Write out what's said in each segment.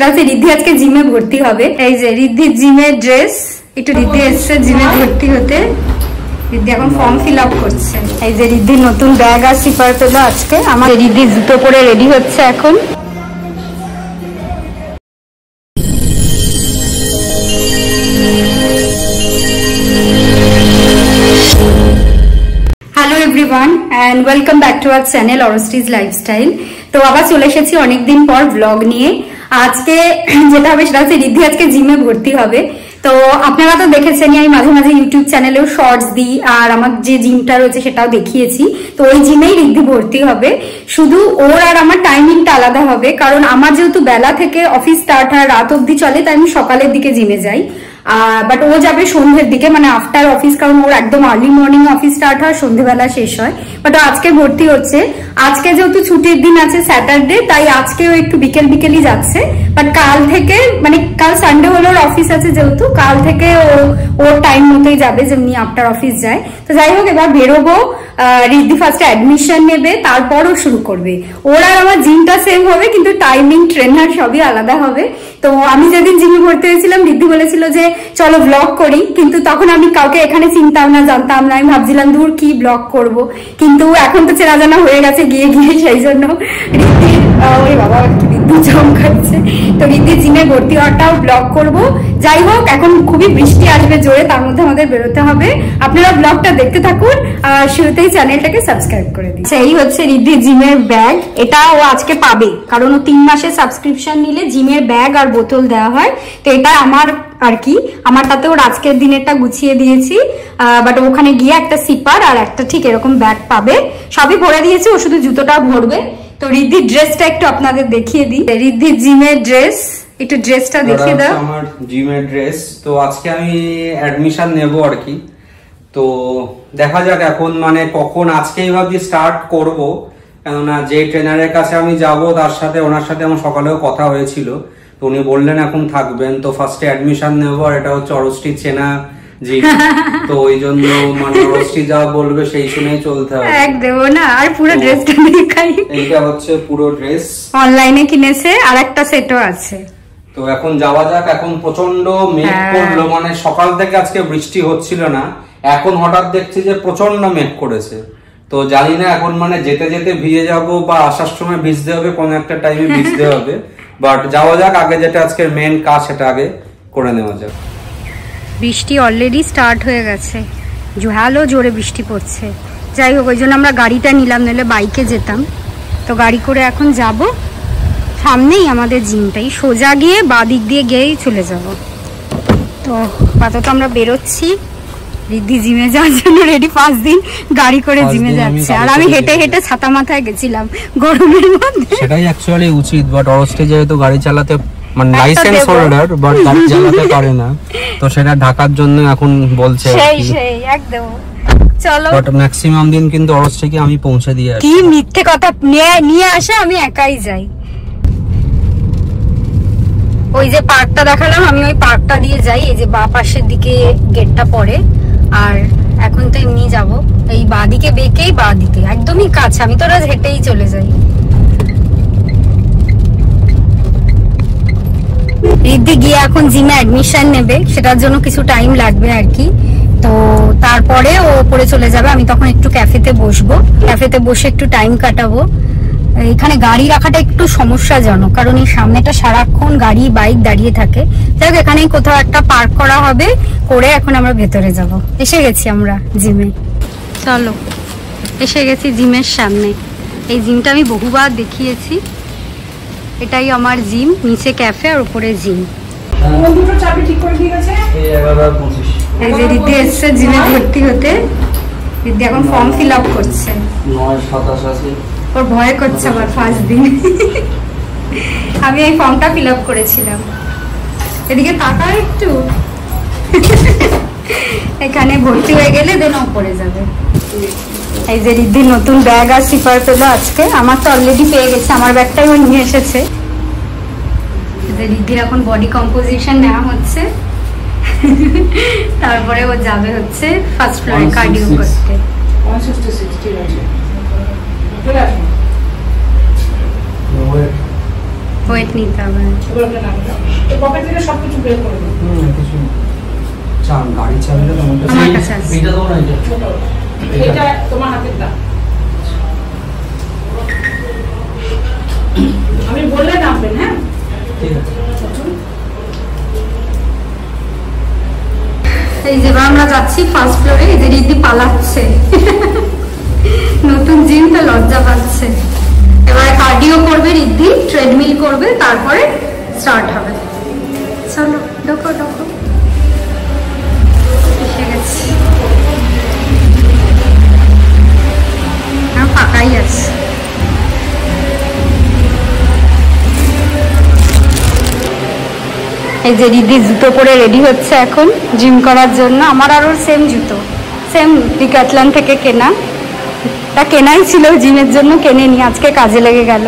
সেটা হচ্ছে রিদ্ধি আজকে জিমে ভর্তি হবে। এই যে রিদ্ধির জিমের ড্রেস, একটু রিদ্ধি এসছে জিমে ভর্তি হতে। রিদ্ধি এখন ফর্ম ফিল আপ করছে। এই যে রিদ্ধির নতুন ব্যাগ আর স্লিপার পেলো আজকে। আমার রিদ্ধি জুতো পরে রেডি হচ্ছে এখন। Hello everyone and welcome back to our channel অরস্টিজ লাইফস্টাইল। তো আবার চলে এসেছি অনেকদিন পর ব্লগ নিয়ে। আজকে যেটা হবে সেটা হচ্ছে রিদ্ধি আজকে জিমে ভর্তি হবে। তো আপনারা তো দেখেছেনই, আমি মাঝে মাঝে ইউটিউব চ্যানেলেও শর্টস দিই আর আমার যে জিমটা রয়েছে সেটাও দেখিয়েছি। তো ওই জিমেই রিদ্ধি ভর্তি হবে, শুধু ওর আর আমার টাইমিংটা আলাদা হবে। কারণ আমার যেহেতু বেলা থেকে অফিস স্টার্ট হয়, রাত অব্দি চলে, তাই আমি সকালের দিকে জিমে যাই। বাট ও যাবে সন্ধ্যের দিকে, মানে আফটার অফিস, কারণ ওর একদম আর্লি মর্নিং অফিস স্টার্ট হয়, সন্ধ্যেবেলা শেষ হয়। বাট আজকে ভর্তি হচ্ছে। আজকে যেহেতু ছুটির দিন আছে, স্যাটারডে, তাই আজকে ও একটু বিকেল বিকেলই যাচ্ছে। বাট কাল থেকে, মানে কাল সানডে হলে ওর অফিস আছে, যেহেতু কাল থেকে ওর টাইম মতোই যাবে, যেমনি আফটার অফিস যায়। তো যাই হোক, এবার বেরোবো। রিদ্ধি ফার্স্টে অ্যাডমিশন নেবে, তারপরও শুরু করবে। ওর আর আমার জিমটা সেম হবে, কিন্তু টাইমিং, ট্রেনার সবই আলাদা হবে। তো আমি যেদিন জিমে ভর্তি হয়েছিলাম, রিদ্ধি বলেছিল যে চলো ব্লগ করি, কিন্তু তখন আমি কাউকে এখানে চিনতাম না, জানতাম না। আমি ভাবছিলাম দূর কি ব্লগ করব, কিন্তু এখন তো চেনা জানা হয়ে গেছে গিয়ে গিয়ে, সেই জন্য রিদ্ধির ওই বাবা কি রিদ্ধি চমকাচ্ছে। তো রিদ্ধির জিমে ভর্তি হওয়াটাও ব্লগ করব। যাই হোক, এখন খুবই বৃষ্টি আসবে জোরে, তার মধ্যে আমাদের বেরোতে হবে। আপনারা ব্লগটা দেখতে থাকুন আর শুরুতেই চ্যানেলটাকে সাবস্ক্রাইব করে দিন। সেই হচ্ছে রিদ্ধির জিমের ব্যাগ। এটা ও আজকে পাবে, কারণ ও 3 মাসের সাবস্ক্রিপশন নিলে জিমের ব্যাগ আর বোতল দেওয়া হয়। তো এটা আমার আর কি, আমারটাতে ওর আজকের দিনেরটা গুছিয়ে দিয়েছি। বাট ওখানে গিয়ে একটা সিপার আর একটা ঠিক এরকম ব্যাগ পাবে। সবই ভরে দিয়েছি, ও শুধু জুতোটা ভরবে। তো রিদ্ধির ড্রেসটা একটু আপনাদের দেখিয়ে দিই। রিদ্ধির জিমের ড্রেস, একটু ড্রেসটা দেখিয়ে দাও। আমার জিমের ড্রেস। তো আজকে আমি অ্যাডমিশন নেব আর কি। তো দেখা যাক এখন, মানে কখন, আজকেই ভাবছি স্টার্ট করব। কেননা যে ট্রেনারের কাছে আমি যাব, তার সাথে, ওনার সাথে আমার সকালেও কথা হয়েছিল। তো উনি বললেন এখন থাকবেন। তো ফার্স্টে অ্যাডমিশন নেব, আর এটা হচ্ছে অরস্টি চেনা জি। তো ওই জন্য মানে অরস্টি যা বলবে সেই শুনেই চলতে হবে। এক দেবো না, আর পুরো ড্রেসটা দেখাই। এইটা হচ্ছে পুরো ড্রেস, অনলাইনে কিনেছে, আর একটা সেটও আছে। তো এখন যাওয়া যাক। এখন প্রচন্ড মেঘ করলো, মানে সকাল থেকে আজকে বৃষ্টি হচ্ছিল না, এখন হঠাৎ দেখছি যে প্রচন্ড মেঘ করেছে। তো জানি না এখন মানে যেতে যেতে ভিজে যাব, বা আসার সময় ভিজতে হবে, কোন একটা টাইমে ভিজতে হবে। বাট যাওয়া যাক, আগে যেটা আজকের মেন কাজ সেটা আগে করে নেওয়া যাক। বৃষ্টি অলরেডি স্টার্ট হয়ে গেছে, ঝালো জোরে বৃষ্টি পড়ছে। যাই হোক, ওই জন্য আমরা গাড়িটা নিলাম, নইলে বাইকে যেতাম। তো গাড়ি করে এখন যাব। সামনেই আমাদের জিমটাই, সোজা গিয়ে বাঁ দিক দিয়ে গিয়েই চলে যাব। তো আপাতত আমরা বেরোচ্ছি রিদ্ধি জিমে যাওয়ার জন্য রেডি। 5 দিন গাড়ি করে জিমে যাচ্ছে, আর আমি হেঁটে হেঁটে ছাতা মাথায় গেছিলাম গরমের মধ্যে। সেটাই অ্যাকচুয়ালি উচিত, বাট অরস্টে যেহেতু গাড়ি চালাতে, মানে লাইসেন্স হোল্ডার, বাট গাড়ি চালাতে পারে না, তো সেটা ঢাকার জন্য এখন বলছে সেই একদম। চলো, বাট ম্যাক্সিমাম দিন কিন্তু অরস্টেকে আমি পৌঁছে দিয়ে আসি। কি মিথ্যে কথা নিয়ে আসে, আমি একাই যাই। ওই যে পার্কটা দেখালাম, আমি ওই পার্কটা দিয়ে যাই। এই যে বাঁ পাশের দিকে গেটটা পড়ে, আর এখন তো এমনি যাবো এই বাঁ দিকে বেঁকেই, বাঁ দিকে একদমই কাছে, আমি তো রোজ হেঁটেই চলে যাই। রিদ্ধি গিয়ে এখন জিমে অ্যাডমিশন নেবে, সেটার জন্য কিছু টাইম লাগবে আর কি। তো তারপরে ও উপরে চলে যাবে, আমি তখন একটু ক্যাফেতে বসবো, ক্যাফেতে বসে একটু টাইম কাটাবো। এখানে গাড়ি রাখাটা একটু সমস্যাজনক, কারণ এই সামনেটা সারাক্ষণ গাড়ি বাইক দাঁড়িয়ে থাকে। যাই হোক, এখানেই কোথাও একটা পার্ক করা হবে, করে এখন আমরা ভেতরে যাব। এসে গেছি আমরা জিমে। চলো, এসে গেছি জিমের সামনে। এই জিমটা আমি বহুবার দেখিয়েছি। এটাই আমার জিম, নিচে ক্যাফে আর উপরে জিম। এই যে রিদ্ধি এসছে জিমে ভর্তি হতে। রিদ্ধি এখন ফর্ম ফিল আপ করছে। 9:27 ওর ভয় করছে আবার 5 দিন। আমি এই ফর্মটা ফিল আপ করেছিলাম। এদিকে তাকা একটু। এখানে ভর্তি হয়ে গেলে দেন উপরে যাবে। এই যে রিদ্ধির নতুন ব্যাগ আর স্লিপার পেলো আজকে। আমার তো অলরেডি পেয়ে গেছে, আমার ব্যাগটাই ও নিয়ে এসেছে। রিদ্ধির এখন বডি কম্পোজিশন নেওয়া হচ্ছে, তারপরে ও যাবে হচ্ছে ফার্স্ট ফ্লোরে কার্ডিও করতে। 166 ঠিক আছে। ওয়েট নিতে হবে। এগুলোকে নামিয়ে দাও। তো পকেট থেকে সবকিছু বের করে দাও। কিছু চান গাড়ি চাবিটা তোমাদের আমার কাছে আছে। এটা দাও না এটা তোমার হাতে দাও। আমি বললে নামবেন, হ্যাঁ ঠিক আছে। এই যে আমরা যাচ্ছি ফার্স্ট ফ্লোরে, এই যে রিদ্ধি পালাচ্ছে নতুন জিম তো লজ্জা পাচ্ছে। এবারে কার্ডিও করবে রিদ্ধি, ট্রেডমিল করবে, তারপরে স্টার্ট হবে। চলো ঢোকো ঢোকো, এসে গেছি, ফাঁকাই আছে। এই যে রিদ্ধি জুতো পরে রেডি হচ্ছে এখন জিম করার জন্য। আমার আর ওর সেম জুতো, সেম ডিক্যাথলন থেকে কেনা, তা কেনাই ছিল জিমের জন্য, কেনে নি, আজকে কাজে লেগে গেল।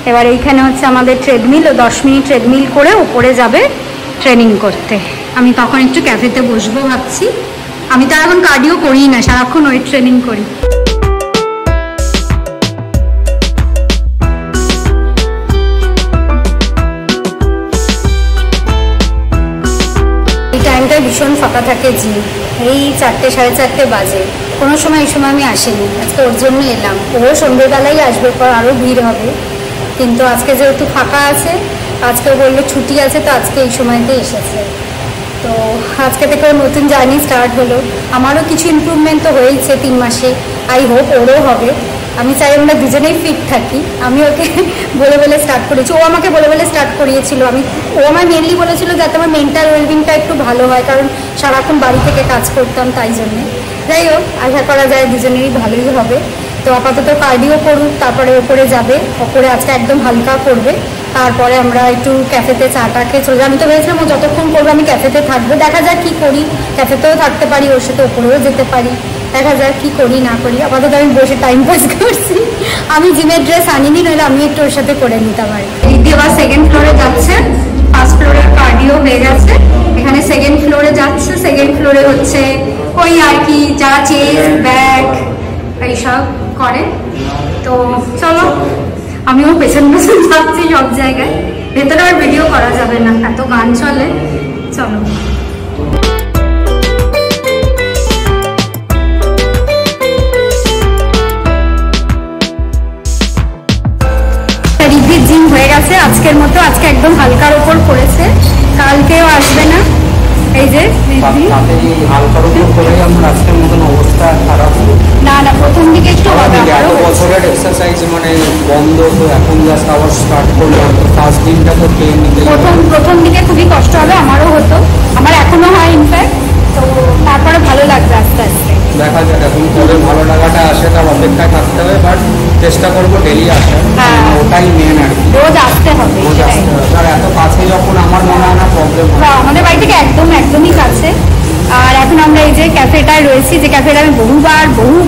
এবার এইখানে হচ্ছে আমাদের ট্রেডমিল, ও 10 মিনিট ট্রেডমিল করে উপরে যাবে ট্রেনিং করতে। আমি তখন একটু ক্যাফেতে বসবো ভাবছি। আমি তো এখন কার্ডিও করি না, সারাক্ষণ ওয়েট ট্রেনিং করি। ভীষণ ফাঁকা থাকে জিম, এই 4টে 4:30 বাজে, কোনো সময় এই সময় আমি আসিনি, আজকে ওর জন্য এলাম। ও সন্ধ্যেবেলাই আসবে, পর আরও ভিড় হবে, কিন্তু আজকে যেহেতু ফাঁকা আছে, আজকে বললো ছুটি আছে, তো আজকে এই সময়তে এসেছে। তো আজকে থেকে ওর নতুন জার্নি স্টার্ট হলো। আমারও কিছু ইমপ্রুভমেন্ট তো হয়েছে 3 মাসে, আই হোপ ওরও হবে। আমি চাই আমরা দুজনেই ফিট থাকি। আমি ওকে বলে বলে স্টার্ট করেছি, ও আমাকে বলে বলে স্টার্ট করিয়েছিল। ও আমার মেনলি বলেছিল যাতে আমার মেন্টাল ওয়েলবিংটা একটু ভালো হয়, কারণ সারাক্ষণ বাড়ি থেকে কাজ করতাম, তাই জন্যে। যাই হোক, আশা করা যায় দুজনেরই ভালোই হবে। তো আপাতত কার্ডিও করুক, তারপরে ওপরে যাবে, ওপরে আজকে একদম হালকা করবে, তারপরে আমরা একটু ক্যাফেতে চাটা খেয়ে চলে যাবো। আমি তো ভেবেছিলাম ও যতক্ষণ করবো আমি ক্যাফেতে থাকবো, দেখা যাক কি করি, ক্যাফেতেও থাকতে পারি, ওর সাথে ওপরেও যেতে পারি, দেখা যাক কি করি না করি। আপাতত আমি বসে টাইম পাস করছি। আমি জিমের ড্রেস আনিনি, নইলে আমি একটু ওর সাথে করে নিতে পারি। রিদ্ধি আবার 2nd ফ্লোরে যাচ্ছে, ফার্স্ট ফ্লোরের কার্ডিও হয়ে গেছে, এখানে 2nd ফ্লোরে যাচ্ছে। 2nd ফ্লোরে হচ্ছে ওই আর কি যা চেস্ট ব্যাক এইসব করে। তো চলো, আমিও পেছন পেছন যাচ্ছি সব জায়গায়, ভেতরে আর ভিডিও করা যাবে না, এত গান চলে। চলো, রিদ্ধির জিম হয়ে গেছে আজকের মতো। আজকে একদম হালকার ওপর করেছে, কালকেও আসবে না। এই যে রিদ্ধি হালকার উপর করে আমার আজকের মতন অবস্থা খারাপ। না না, প্রথম দিকে একটু বছরের এক্সারসাইজ মানে বন্ধ, তো এখন জাস্ট আবার স্টার্ট করলাম। তো ফার্স্ট দিনটা তো পেয়ে নিতে, প্রথম দিকে খুবই কষ্ট হবে, আমারও হতো, আমার এখনো হয় ইনফ্যাক্ট। তো তারপরে ভালো লাগবে আস্তে আস্তে, দেখা যাক এখন কবে ভালো লাগাটা আসে, তার অপেক্ষায় থাকতে হবে। বাট চেষ্টা করবো ডেলি আসার, ওটাই মেন আর কি, রোজ আসতে হবে। আর এত কাছে যখন আমার মনে হয় না প্রবলেম হবে। আমাদের বাড়ি থেকে একদমই কাছে। আর এখন আমরা এই যে ক্যাফেটায় রয়েছি, যে ক্যাফেটা আমি বহু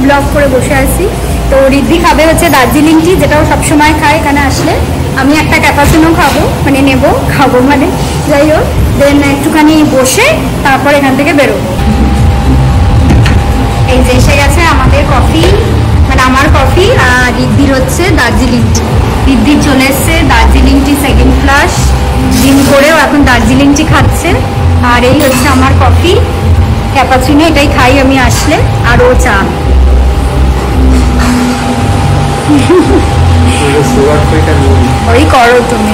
ব্লগ করে বসে আছি। তো রিদ্ধি খাবে হচ্ছে দার্জিলিং টি, যেটাও সবসময় খায় এখানে আসলে। আমি একটা ক্যাপাচিনো খাবো, মানে খাবো মানে, যাই হোক। দেন একটুখানি বসে তারপর এখান থেকে বেরোবো। এই যে এসে গেছে আমাদের কফি, মানে আমার কফি, আর রিদ্ধির হচ্ছে দার্জিলিং টি। রিদ্ধির চলে এসছে দার্জিলিং টি 2nd ফ্লাশ, জিম করেও এখন দার্জিলিং টি খাচ্ছে। আর এই হচ্ছে আমার কফি ক্যাপাচিনো, এটাই খাই আমি আসলে, আর ও চা। ওই করো তুমি,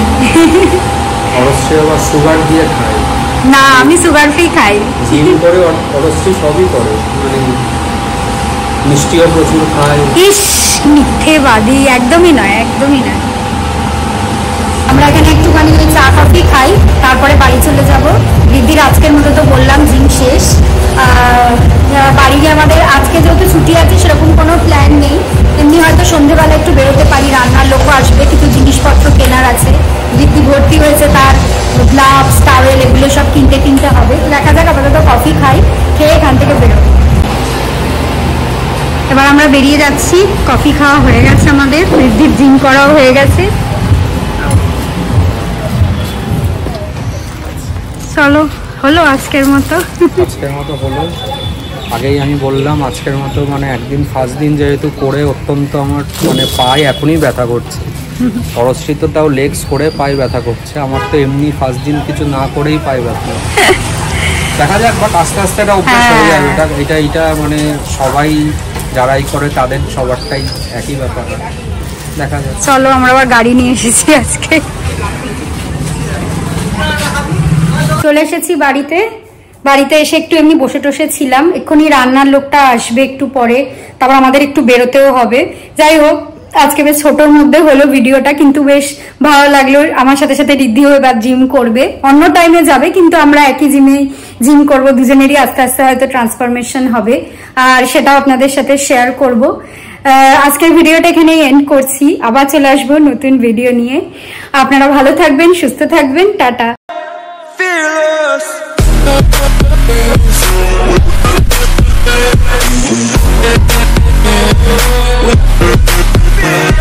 সুগার দিয়ে খাই না, আমি সুগার ফ্রি খাই। জিম করে অবশ্যই সবই করে, মানে মিষ্টিও প্রচুর খাই। ইস, মিথ্যেবাদী, একদমই নয়। আমরা এখানে একটুখানি ওই চা কফি খাই, তারপরে বাড়ি চলে যাব। দিদির আজকের মতো তো বললাম জিম শেষ। বাড়ি গিয়ে আমাদের আজকে যেহেতু ছুটি আছে, সেরকম কোনো প্ল্যান নেই। এমনি হয়তো সন্ধ্যেবেলা একটু বেরোতে পারি, রান্নার লোকও আসবে, কিছু জিনিসপত্র কেনার আছে। দিদি ভর্তি হয়েছে, তার গ্লাভস টাওয়েল এগুলো সব কিনতে হবে। দেখা যাক, আপাতত কফি খাই, খেয়ে এখান থেকে বেরোবো। এবার আমরা বেরিয়ে যাচ্ছি, কফি খাওয়া হয়ে গেছে আমাদের, রিদ্ধির জিম করাও হয়ে গেছে। চলো, হলো আজকের মতো হলো। আগেই আমি বললাম আজকের মতো মানে একদিন ফার্স্ট দিন যেহেতু করে অত্যন্ত আমার মানে পায়ে এখনই ব্যথা করছে। পরশ্রী তো তাও লেগস করে পায়ে ব্যথা করছে, আমার তো এমনি ফার্স্ট দিন কিছু না করেই পায়ে ব্যথা। দেখা যাক, বাট আস্তে আস্তে এটা অভ্যাস হয়ে যাবে। এটা মানে সবাই যারাই করে তাদের সবারটাই একই ব্যাপার। দেখা যাক। চলো আমরা আবার গাড়ি নিয়ে এসেছি আজকে, চলে এসেছি বাড়িতে। বাড়িতে এসে একটু এমনি বসে টসে ছিলাম, এক্ষুনি রান্নার লোকটা আসবে একটু পরে, তারপর আমাদের একটু বেরোতেও হবে। যাই হোক, আজকে বেশ ছোটোর মধ্যে হলো ভিডিওটা, কিন্তু বেশ ভালো লাগলো। আমার সাথে সাথে রিদ্ধিও এবার জিম করবে, অন্য টাইমে যাবে কিন্তু আমরা একই জিম করব, দুজনেরই আস্তে আস্তে হয়তো ট্রান্সফরমেশন হবে, আর সেটাও আপনাদের সাথে শেয়ার করব। আজকের ভিডিওটা এখানেই এন্ড করছি, আবার চলে আসবো নতুন ভিডিও নিয়ে। আপনারা ভালো থাকবেন, সুস্থ থাকবেন, tata. We'll be right back.